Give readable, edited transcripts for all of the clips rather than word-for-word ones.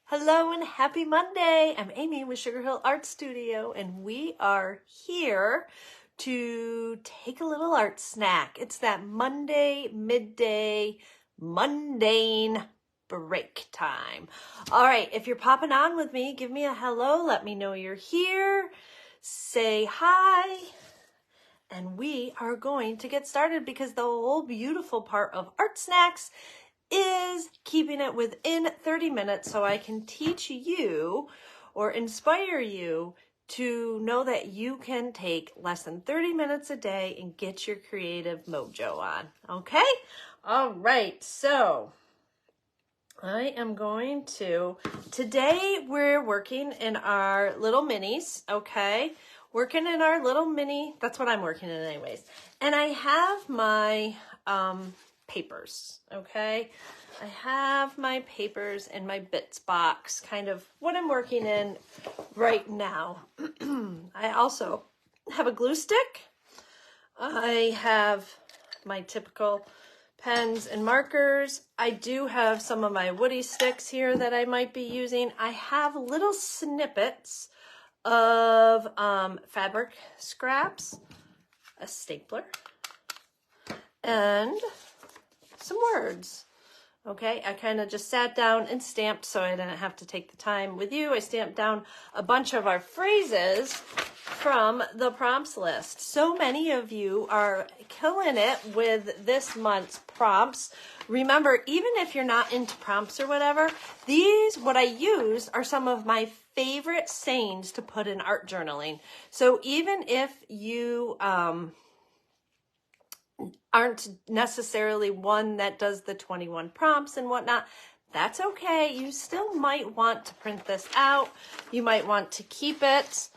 Hello and happy Monday. I'm Amy with Sugar Hill Art Studio, and we are here to take a little art snack. It's that Monday, midday, mundane break time. All right, if you're popping on with me, give me a hello. Let me know you're here. Say hi. And we are going to get started because the whole beautiful part of art snacks is keeping it within 30 minutes so I can teach you or inspire you to know that you can take less than 30 minutes a day and get your creative mojo on. Okay? All right. So I am going to, today we're working in our little minis, okay? Working in our little mini, that's what I'm working in anyways. And I have my papers, okay? I have my papers in my bits box, kind of what I'm working in right now. I also have a glue stick. I have my typical pens and markers. I do have some of my woody sticks here that I might be using. I have little snippets of fabric scraps, a stapler, and some words. Okay, I kind of just sat down and stamped so I didn't have to take the time with you. I stamped down a bunch of our phrases from the prompts list. So many of you are killing it with this month's prompts. Remember, even if you're not into prompts or whatever, what I use are some of my favorite sayings to put in art journaling. So even if you aren't necessarily one that does the 21 prompts and whatnot, that's okay. You still might want to print this out. You might want to keep it.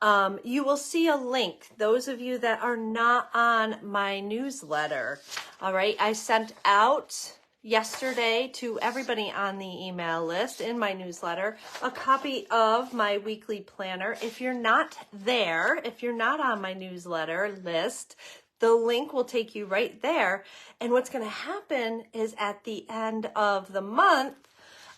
You will see a link, those of you that are not on my newsletter. All right, I sent out yesterday to everybody on the email list in my newsletter a copy of my weekly planner. If you're not there, if you're not on my newsletter list, the link will take you right there. And what's going to happen is at the end of the month,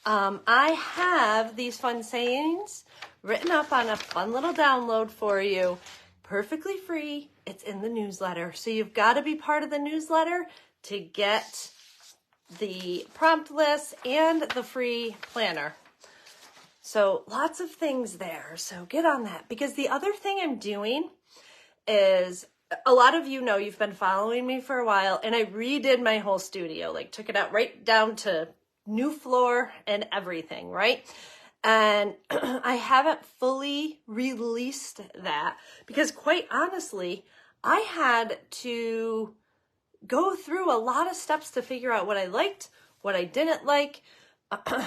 I have these fun sayings written up on a fun little download for you, perfectly free. It's in the newsletter. So you've got to be part of the newsletter to get the prompt list and the free planner. So lots of things there. So get on that, because the other thing I'm doing is, a lot of you know, you've been following me for a while, and I redid my whole studio, like took it out right down to new floor and everything, right? And I haven't fully released that because, quite honestly, I had to go through a lot of steps to figure out what I liked, what I didn't like,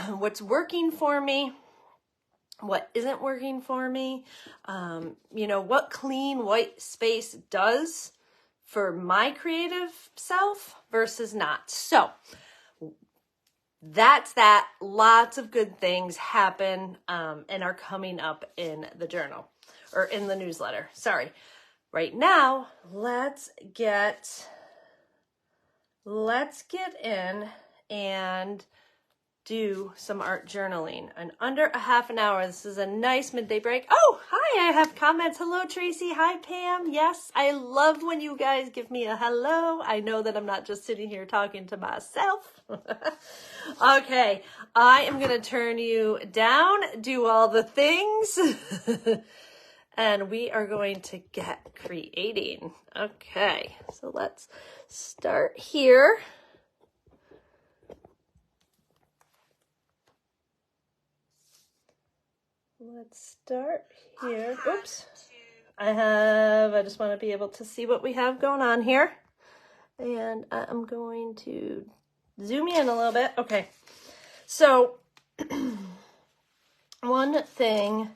what's working for me, what isn't working for me, what clean white space does for my creative self versus not. So that's that. Lots of good things happen and are coming up in the journal, or in the newsletter. Sorry. Right now, let's get in and do some art journaling in under a half an hour. This is a nice midday break. Oh, hi, I have comments. Hello, Tracy. Hi, Pam. Yes, I love when you guys give me a hello. I know that I'm not just sitting here talking to myself. Okay, I am going to turn you down, do all the things, and we are going to get creating. Okay, so let's start here. Let's start here. Oops. I just want to be able to see what we have going on here. And I'm going to zoom in a little bit. Okay. So one thing,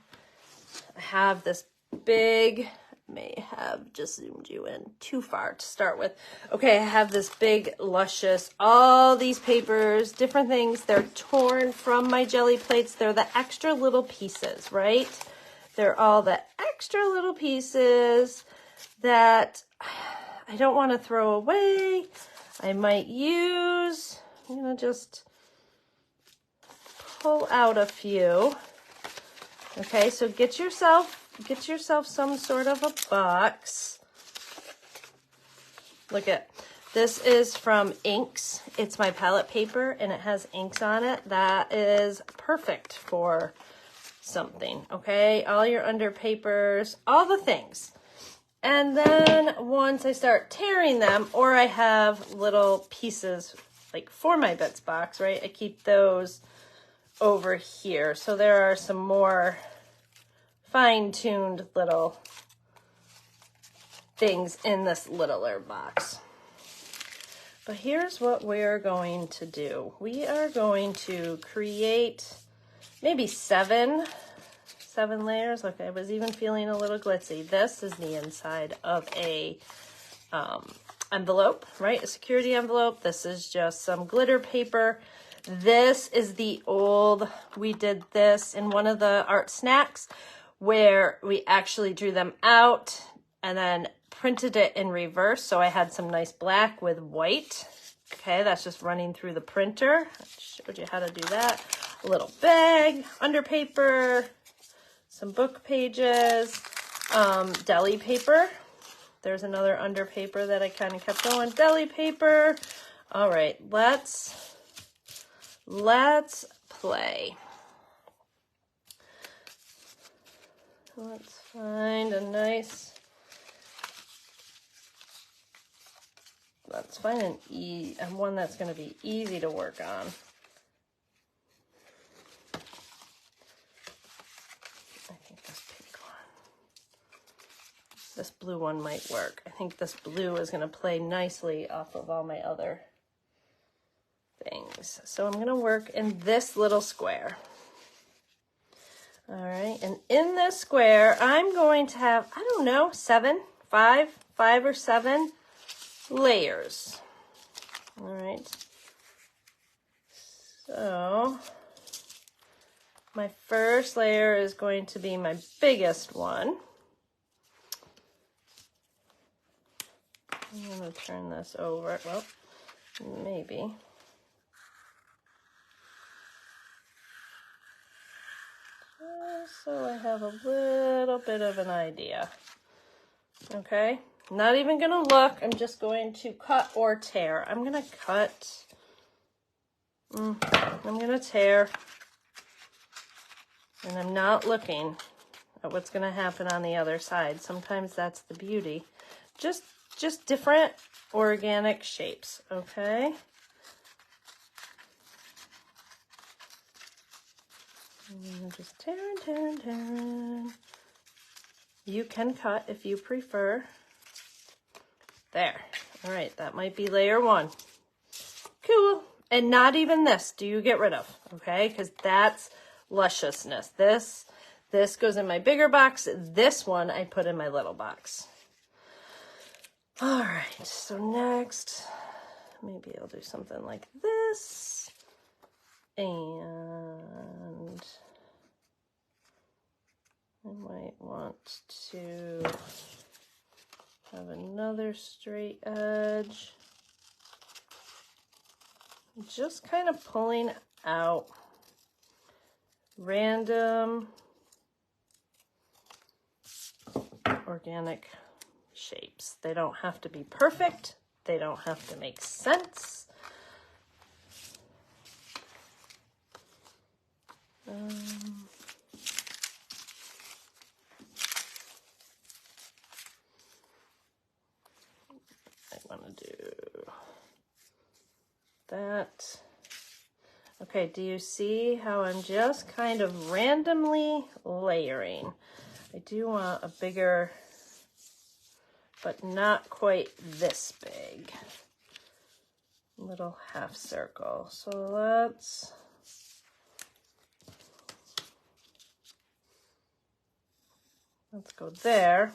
I have this big, may have just zoomed you in too far to start with. Okay, I have this big, luscious, all these papers, different things. They're torn from my jelly plates. They're the extra little pieces, right? They're all the extra little pieces that I don't want to throw away. I might use. I'm going to just pull out a few. Okay, so get yourself some sort of a box. Look at this is from Inks. It's my palette paper and it has inks on it. That is perfect for something. Okay, all your under papers, all the things. And then once I start tearing them, or I have little pieces like for my bits box, right? I keep those over here. So there are some more fine-tuned little things in this littler box. But here's what we're going to do. We are going to create maybe seven layers. Okay, I was even feeling a little glitzy. This is the inside of a envelope, right? A security envelope. This is just some glitter paper. This is the old, we did this in one of the art snacks where we actually drew them out and then printed it in reverse. So I had some nice black with white. Okay, that's just running through the printer. I showed you how to do that. A little bag, under paper, some book pages, deli paper. There's another under paper that I kind of kept going. Deli paper. All right, let's play. Let's find a nice, let's find one that's going to be easy to work on. I think this pink one. This blue one might work. I think this blue is going to play nicely off of all my other things. So I'm going to work in this little square. All right, and in this square, I'm going to have, I don't know, five or seven layers. All right, so my first layer is going to be my biggest one. I'm going to turn this over. Well, maybe. So I have a little bit of an idea. Okay, not even going to look. I'm just going to cut or tear. I'm going to cut. I'm going to tear. And I'm not looking at what's going to happen on the other side. Sometimes that's the beauty. Just different organic shapes, okay? And just tearing. You can cut if you prefer. There. All right, that might be layer one. Cool. And not even this do you get rid of, okay? Because that's lusciousness. This goes in my bigger box. This one I put in my little box. All right, so next, maybe I'll do something like this. And I might want to have another straight edge. Just kind of pulling out random organic shapes. They don't have to be perfect. They don't have to make sense. I want to do that. Okay, do you see how I'm just kind of randomly layering? I do want a bigger, but not quite this big, little half circle. So let's go there.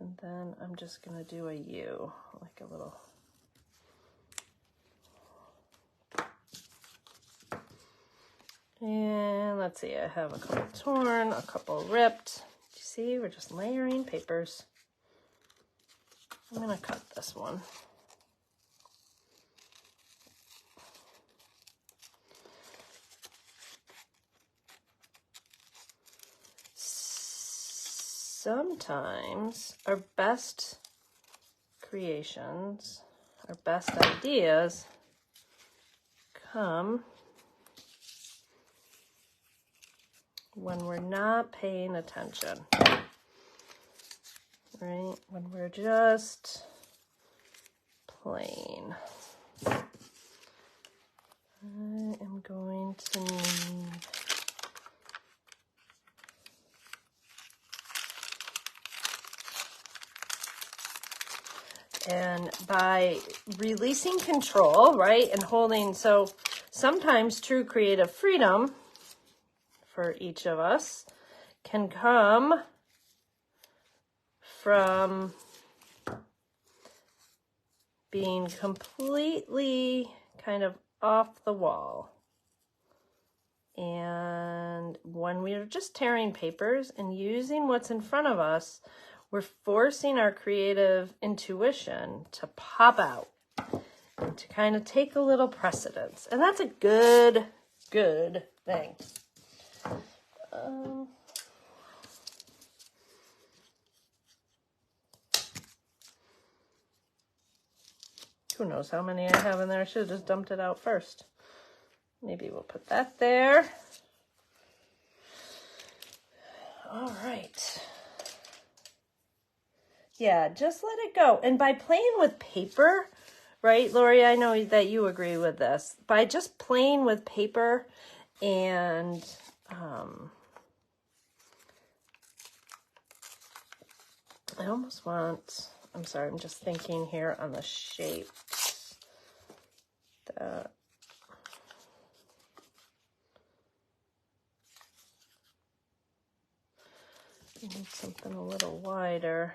And then I'm just going to do a U, like a little. And let's see, I have a couple torn, a couple ripped. You see, we're just layering papers. I'm going to cut this one. sometimes our best creations, our best ideas come when we're not paying attention, right? When we're just playing. I am going to need and by releasing control, right, and holding, so sometimes true creative freedom for each of us can come from being completely kind of off the wall. And when we're just tearing papers and using what's in front of us, we're forcing our creative intuition to pop out and to kind of take a little precedence. And that's a good thing. Who knows how many I have in there? I should have just dumped it out first. Maybe we'll put that there. All right. Yeah, just let it go. And by playing with paper, right, Lori, I know that you agree with this. By just playing with paper and I almost want, I'm sorry, I'm just thinking here on the shapes. That I need something a little wider.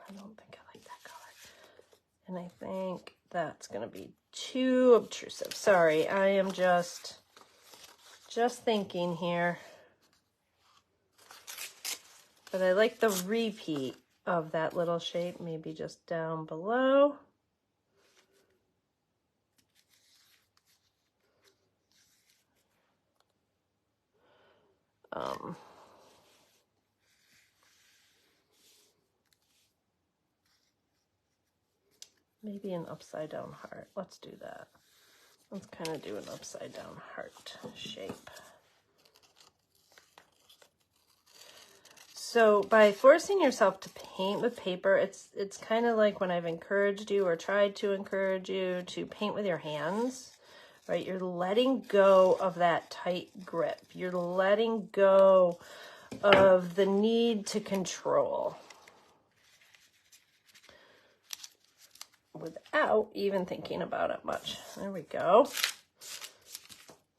I don't think I like that color. And I think that's going to be too obtrusive. Sorry, I am just thinking here. But I like the repeat of that little shape, maybe just down below. Maybe an upside down heart. Let's do that. Let's kind of do an upside down heart shape. So by forcing yourself to paint with paper, it's kind of like when I've encouraged you or tried to encourage you to paint with your hands, right? You're letting go of that tight grip. You're letting go of the need to control without even thinking about it much. There we go.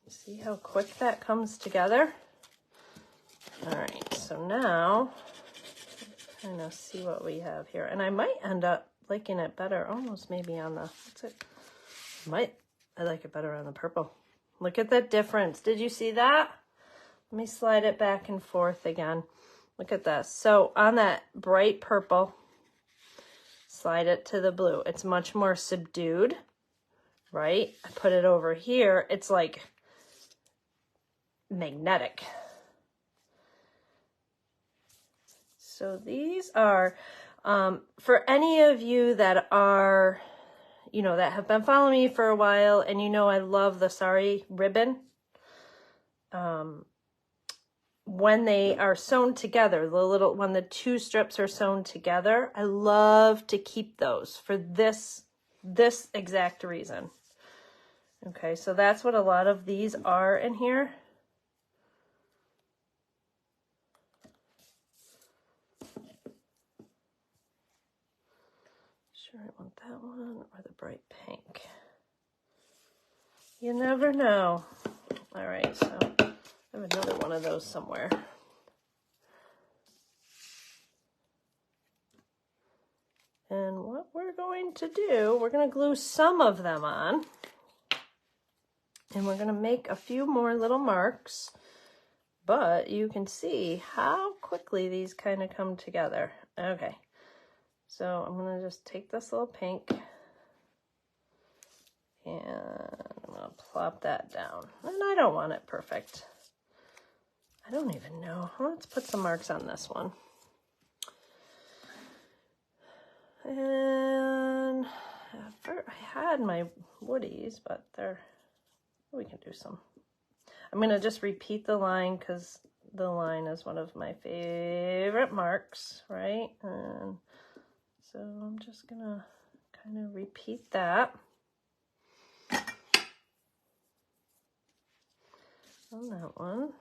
See how quick that comes together? All right, so now kind of see what we have here. And I might end up liking it better, almost maybe on the, what's it? I like it better on the purple. Look at that difference. Did you see that? Let me slide it back and forth again. Look at this. So on that bright purple, slide it to the blue. It's much more subdued, right? I put it over here. It's like magnetic. So these are, for any of you that are, you know, that have been following me for a while, and you know I love the sari ribbon. When they are sewn together, when the two strips are sewn together, I love to keep those for this exact reason. Okay, so that's what a lot of these are in here. Sure, I want that one or the bright pink. You never know. All right, so I have another one of those somewhere. And what we're going to do, we're going to glue some of them on. And we're going to make a few more little marks. But you can see how quickly these kind of come together. Okay. So I'm going to just take this little pink and I'm going to plop that down. And I don't want it perfect. I don't even know. Let's put some marks on this one. And I had my woodies, but we can do some. I'm going to just repeat the line because the line is one of my favorite marks, right? And so I'm just going to kind of repeat that on that one.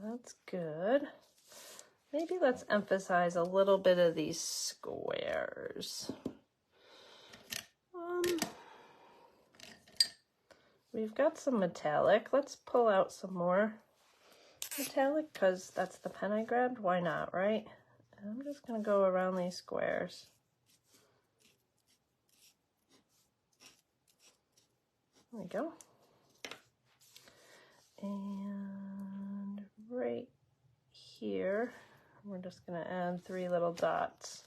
That's good. Maybe let's emphasize a little bit of these squares. We've got some metallic. Let's pull out some more metallic because that's the pen I grabbed. Why not, right? And I'm just going to go around these squares. There we go. And right here, we're just going to add 3 little dots.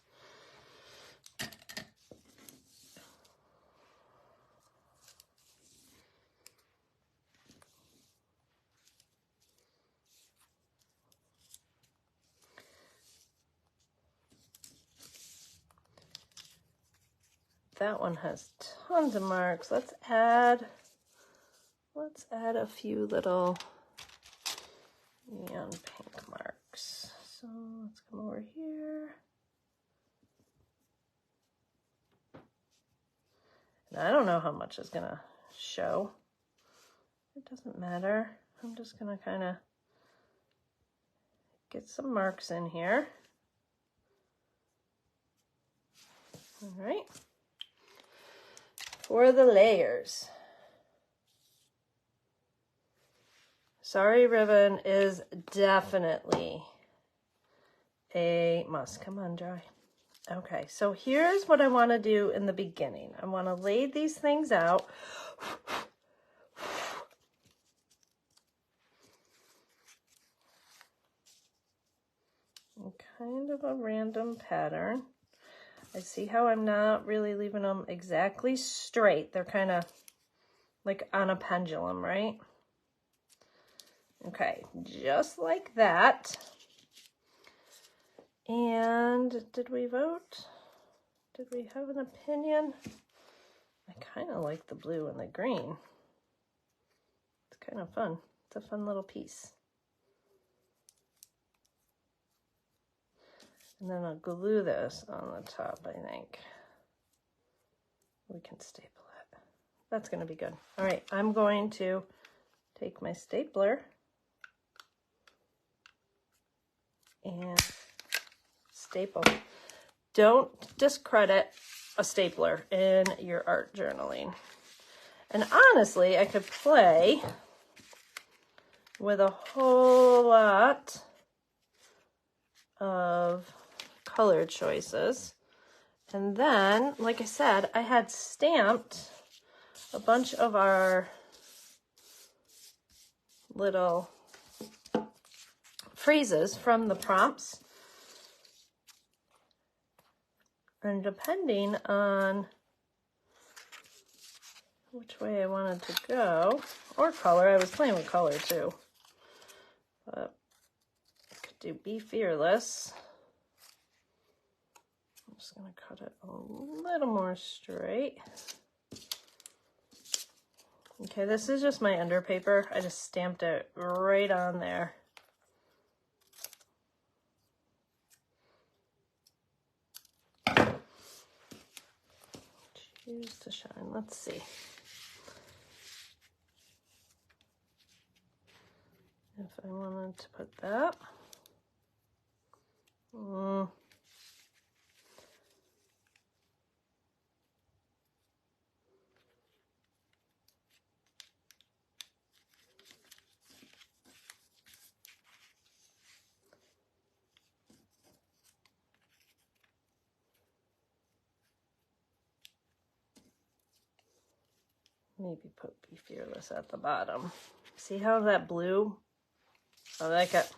That one has tons of marks. Let's add a few little neon pink marks. So let's come over here. And I don't know how much is gonna show. It doesn't matter. I'm just gonna kind of get some marks in here. All right. For the layers. Sorry Ribbon is definitely a must. Come on, dry. Okay, so here's what I want to do in the beginning. I want to lay these things out. In kind of a random pattern. I see how I'm not really leaving them exactly straight. They're kind of like on a pendulum, right? Okay, just like that. And did we vote? Did we have an opinion? I kind of like the blue and the green. It's kind of fun. It's a fun little piece. And then I'll glue this on the top, I think. We can staple it. That's going to be good. All right, I'm going to take my stapler and staple. Don't discredit a stapler in your art journaling. And honestly, I could play with a whole lot of color choices. And then, like I said, I had stamped a bunch of our little phrases from the prompts. And depending on which way I wanted to go, or color, I was playing with color too. But I could do Be Fearless. I'm just going to cut it a little more straight. Okay, this is just my under paper. I just stamped it right on there. Choose to shine. Let's see. If I wanted to put that. Maybe put Be Fearless at the bottom. See how that blue? I like it.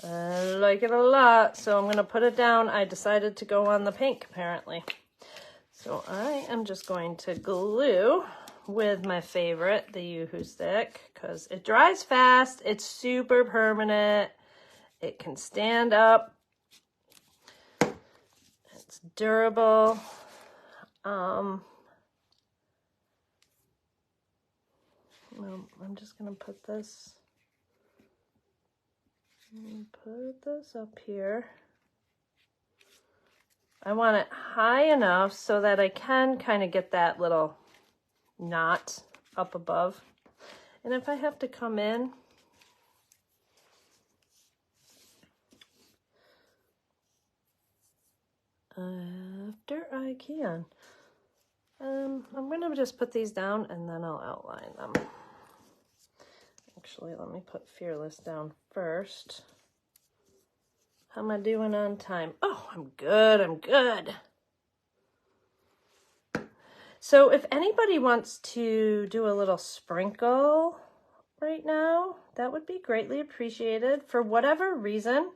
I like it a lot. So I'm going to put it down. I decided to go on the pink, apparently. So I am just going to glue with my favorite, the Yoo-Hoo stick, because it dries fast. It's super permanent. It can stand up. It's durable. Well, I'm just gonna put this up here. I want it high enough so that I can kind of get that little knot up above. And if I have to come in, after I can. I'm gonna just put these down and then I'll outline them. Actually, let me put Fearless down first. How am I doing on time? Oh, I'm good, I'm good. So if anybody wants to do a little sprinkle right now, that would be greatly appreciated. For whatever reason,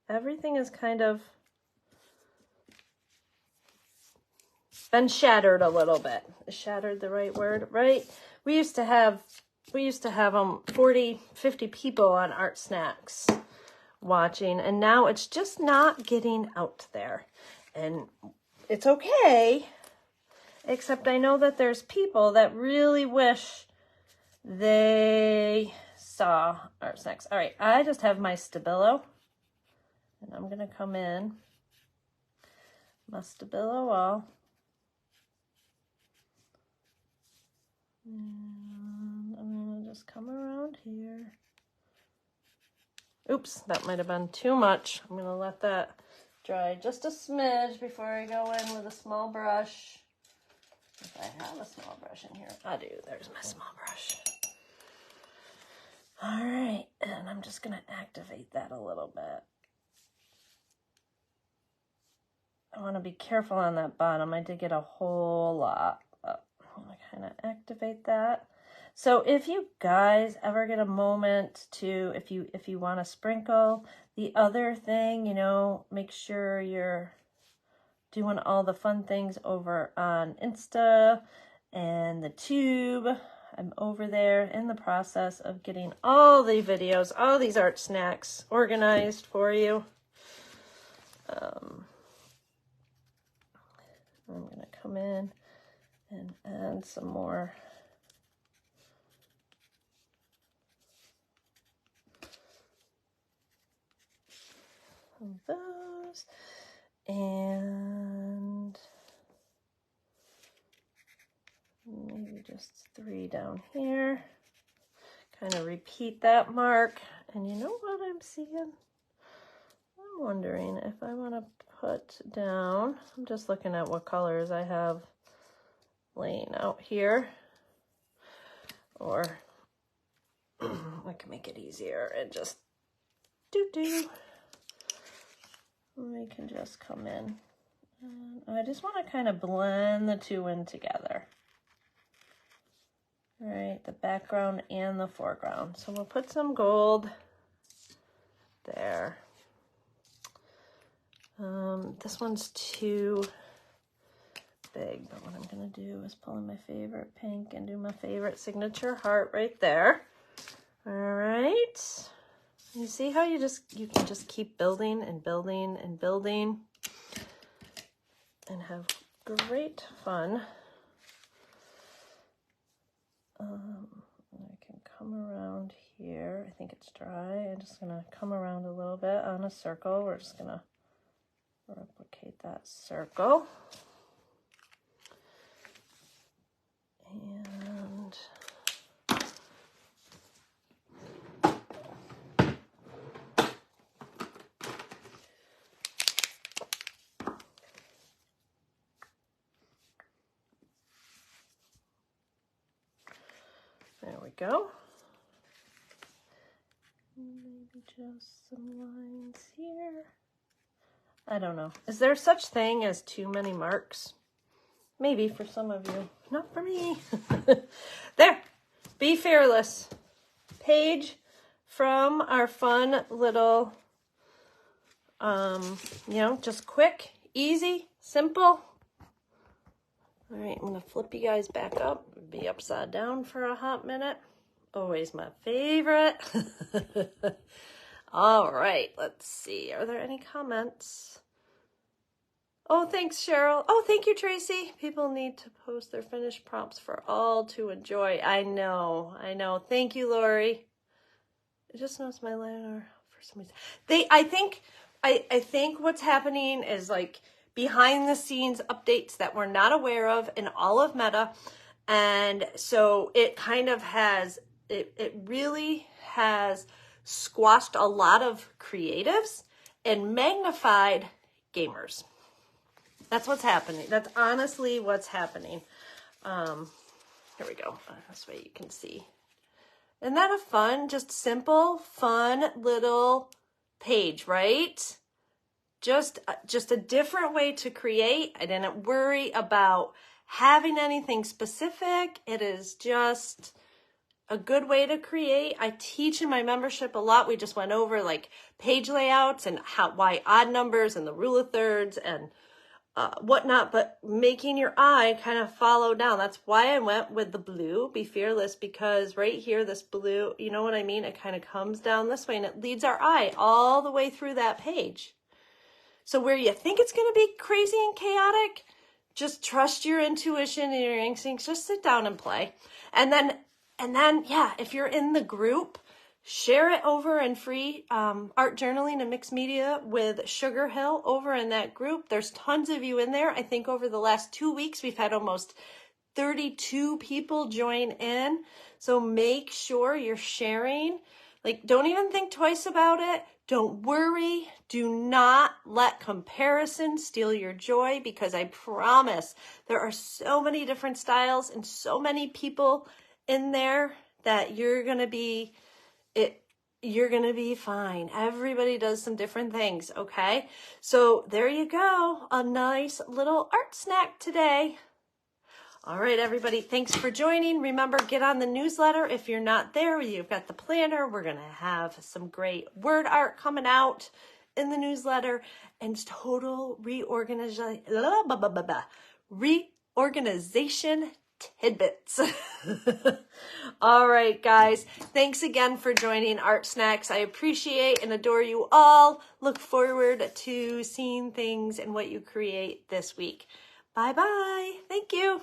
everything is kind of been shattered a little bit. Is shattered the right word? Right? We used to have 40, 50 people on Art Snacks watching, and now it's just not getting out there. And it's okay, except I know that there's people that really wish they saw Art Snacks. All right, I just have my Stabilo, and I'm gonna come in my Stabilo all. And I'm gonna just come around here. Oops, that might have been too much. I'm gonna let that dry just a smidge before I go in with a small brush. If I have a small brush in here, I do. There's my small brush. All right, and I'm just gonna activate that a little bit. I want to be careful on that bottom. I did get a whole lot. I'm gonna kind of activate that. So if you guys ever get a moment to, if you want to sprinkle, the other thing, you know, make sure you're doing all the fun things over on Insta and the tube. I'm over there in the process of getting all the videos, all these Art Snacks organized for you. I'm gonna come in and add some more of those, and maybe just 3 down here. Kind of repeat that mark. And you know what I'm seeing? I'm wondering if I want to put down, I'm just looking at what colors I have laying out here, or I can make it easier and just we can just come in. I just want to kind of blend the two in together. All right, the background and the foreground. So we'll put some gold there. This one's too big, but what I'm gonna do is pull in my favorite pink and do my favorite signature heart right there. All right. You see how you can just keep building and building and building and have great fun. I can come around here. I think it's dry. I'm just gonna come around a little bit on a circle. We're just gonna replicate that circle. And there we go. Maybe just some lines here. I don't know. Is there such thing as too many marks? Maybe for some of you. Not for me. There. Be Fearless. Page from our fun little, you know, just quick, easy, simple. All right, I'm going to flip you guys back up. Be upside down for a hot minute. Always my favorite. All right, let's see. Are there any comments? Oh, thanks, Cheryl. Oh, thank you, Tracy. People need to post their finished prompts for all to enjoy. I know. Thank you, Lori. I just noticed my liner for some reason. I think what's happening is like behind the scenes updates that we're not aware of in all of Meta. And so it kind of has, it really has squashed a lot of creatives and magnified gamers. That's what's happening. That's honestly what's happening. Here we go. This way you can see. Isn't that a fun, just simple, fun little page, right? Just a different way to create. I didn't worry about having anything specific. It is just a good way to create. I teach in my membership a lot. We just went over like page layouts and why odd numbers and the rule of thirds and whatnot, but making your eye kind of follow down. That's why I went with the blue, Be Fearless, because right here, this blue, you know what I mean? It kind of comes down this way and it leads our eye all the way through that page. So where you think it's going to be crazy and chaotic, just trust your intuition and your instincts. Just sit down and play. And then, yeah, if you're in the group, share it over in free art journaling and mixed media with Sugar Hill over in that group. There's tons of you in there. I think over the last 2 weeks, we've had almost 32 people join in. So make sure you're sharing. Like, don't even think twice about it. Don't worry. Do not let comparison steal your joy, because I promise there are so many different styles and so many people in there that you're going to be fine. Everybody does some different things, okay? So there you go. A nice little art snack today. All right, everybody, thanks for joining. Remember, get on the newsletter. If you're not there, you've got the planner. We're going to have some great word art coming out in the newsletter and total reorganization tidbits. All right, guys, thanks again for joining Art Snacks. I appreciate and adore you all. Look forward to seeing things and what you create this week. Bye-bye. Thank you.